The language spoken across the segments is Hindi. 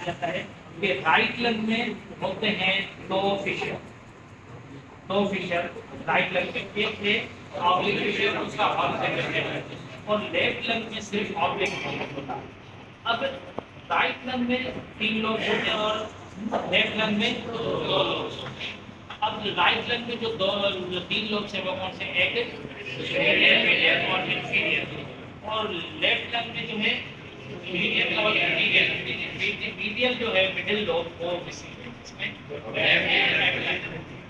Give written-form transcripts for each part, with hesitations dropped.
जाता है कि राइट लंग में होते हैं दो फिशर, राइट लंग में एक है ऑब्लिक फिशर, उसका हॉल सेक्शन है, और लेफ्ट लंग में सिर्फ ऑब्लिक फिशर होता है। अब राइट लंग में 3 लोग होते हैं और लेफ्ट लंग में 2 लोग होते हैं। अब राइट लंग में जो 3 लोग हैं वो कौन से? एक मीडियल और इंफीरियर, और लेफ्ट लंग में जो है मीडियल और मीडियल जो है मिडिल लोब वो इसमें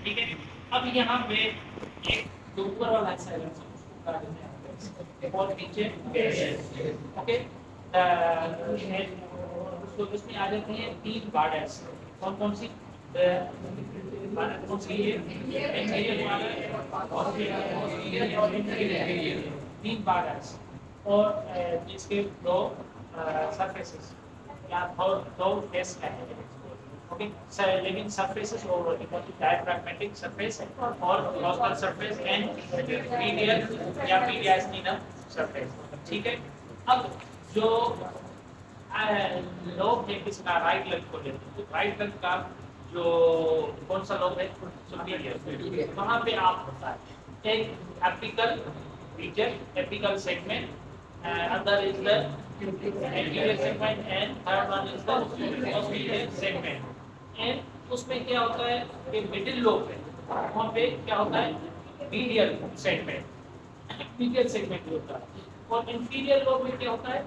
ठीक है। अब यहाँ पे एक जो ऊपर वाला हिस्सा है और नीचे ओके, तो इसमें आ जाती है 3 बॉर्डर्स। कौन कौन सी? कौन सी है? 3 बॉर्डर्स और इसके 2 सरफेसेस या दो फेस है। ओके सर, लेकिन सरफेसेस और डायफ्रैगमेटिक सरफेस और लोकल सरफेस एंड मीडियल या मीडियास्टिनम सरफेस, ठीक है। अब जो लोब है किसका? राइट लंग को लेते हैं, तो राइट लंग का जो कौन सा लोब है? सुपीरियर। वहाँ पे आप होता है एक apical region, apical segment, other is the anterior segment and third one is the posterior segment। And उसमें क्या होता है कि मिडिल लोब है, वहाँ पे क्या होता है? मीडियल सेगमेंट होता है। और इंफीरियर लोब में क्या होता है?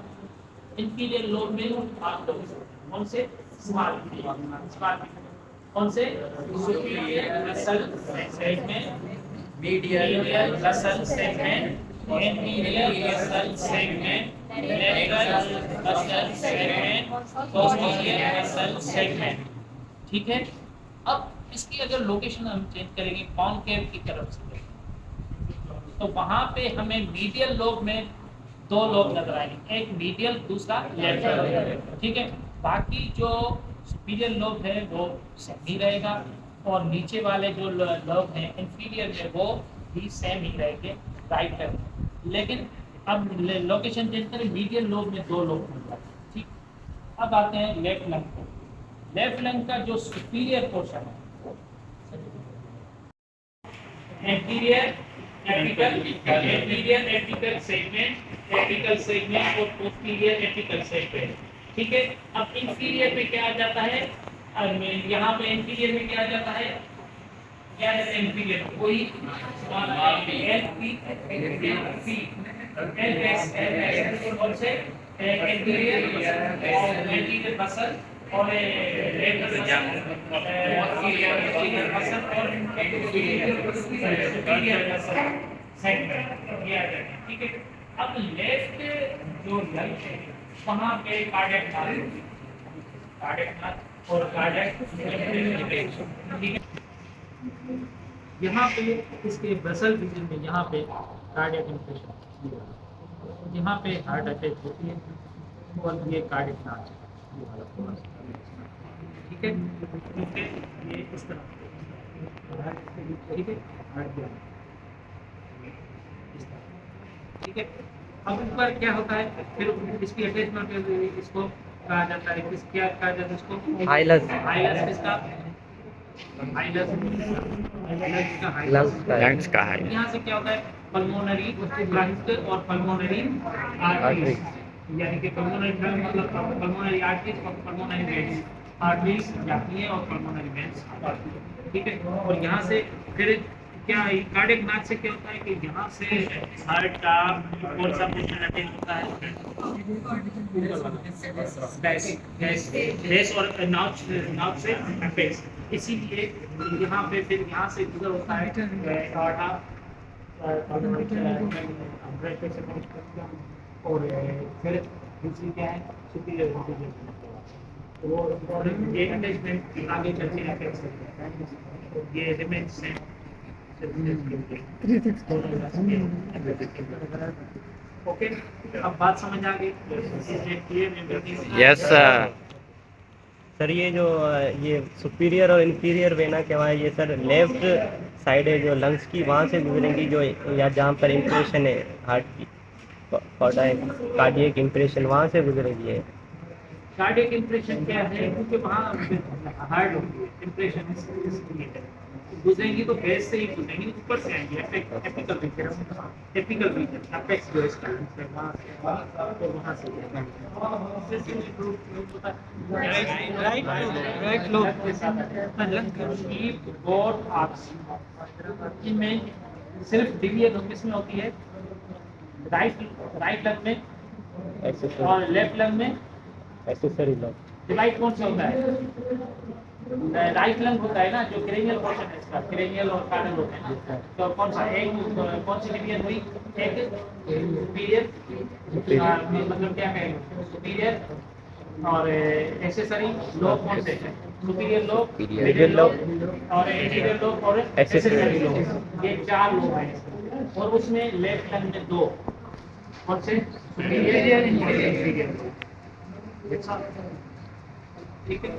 इंफीरियर लोब में आप लोग कौन से? स्मॉल कौन से? Superior Russell segment, medial Russell segment, anterior Russell segment, lateral Russell segment, posterior Russell segment, ठीक है। अब इसकी अगर लोकेशन हम चेंज करेंगे कॉनकेव की तरफ से, तो वहां पे हमें मीडियल लोब में 2 लोब नजर आएंगे, एक मीडियल दूसरा लेटरल, ठीक है। बाकी जो सुपीरियर लोब है वो सेम ही रहेगा और नीचे वाले जो लोब हैं इंफीरियर में वो भी सेम ही रहेंगे राइट लंग। लेकिन अब लोकेशन चेंज करें, मीडियल लोब में 2 लोब मिल जाते हैं, ठीक। अब आते हैं लेफ्ट लंग को। लेफ्ट लंग का जो सुपीरियर पोर्शन है, एंटीरियर एपिकल सेगमेंट और पोस्टीरियर एपिकल सेगमेंट, ठीक है। अब इंफीरियर में क्या आ जाता है? यहाँ पे इंफीरियर में क्या आ जाता है? क्या है इंफीरियर? कोई और से एंटीरियर मसल और ठीक है। अब लेफ्ट जो लंग है वहाँ पे कार्डियक नाथ और कार्डियक, ठीक है। यहाँ पे इसके बेसल रीजन में यहाँ पे कार्डियक इंफेक्शन, यहाँ पे हार्ट अटैक होती है और ये कार्डियक नाथ, ठीक है। ये इस तरह, ठीक है, ठीक है। अब ऊपर क्या होता है? फिर इसकी अटैचमेंट इसको कहा जाता है, किस क्या कहा जाता है इसको? हाइलस किसका? लंग्स का है। यहाँ से क्या होता है? पल्मोनरी लंग्स और पल्मोनरी आर्टरीज, यानी कि पल्मोनरी मतलब पल्मोनरी आर्टरीज और पल्मोनरी वेन्स, आर्टरीज जाती है और पल्मोनरी वेन्स, ठीक है। और यहाँ से फिर क्या कार्डियक नाथ से क्या होता है कि यहाँ से हार्ट का कौन सा पोर्शन अटैच होता है? बेस और नाउथ से अपेक्स, इसीलिए यहाँ पे फिर यहाँ से गुजर होता है आर्टा और फिर दूसरी क्या है? सुपीरियर और ये अटैचमेंट आगे चलते हैं, ये रिमेन सेम। ओके, अब बात समझ आ गई? Yes sir. ये जो ये सुपीरियर और इंफीरियर वेना क्या है? ये सर लेफ्ट साइड है जो लंग्स की, वहाँ से गुजरेंगी जो, या जहाँ पर इम्प्रेशन है हार्ट की, कार्डियक इम्प्रेशन वहाँ से गुजरेगी है। कार्डियक इंप्रेशन क्या है, क्योंकि वहाँ हार्ड होती है इंप्रेशन इसलिए गुजरेंगी तो बेस से ही गुजरेंगी, ऊपर से आएंगी एपिकल रीजन अपेक्स जो इसका तो वहाँ से राइट लोग शीप गोट ऑक्स, इनमें सिर्फ डिवीजन किसमें होती है, राइट लंग में और लेफ्ट लंग में। एक्सेसरी लंग डिवाइड कौन सा होता है, राइट लंग होता है ना, जो क्रेनियल पोर्शन है इसका, क्रेनियल और कार्नल होते हैं ना, तो कौन सा एक कौन सी डिवीजन हुई, एक सुपीरियर मतलब क्या कहेंगे सुपीरियर और एक्सेसरी लोब, कौन से सुपीरियर लोब, मिडिल लोब और इंटीरियर लोब और एक्सेसरी लोब, ये 4 लोब हैं। और उसमें लेफ्ट लंग में 2, कौन से सुपीरियर इंफीरियर, ठीक है।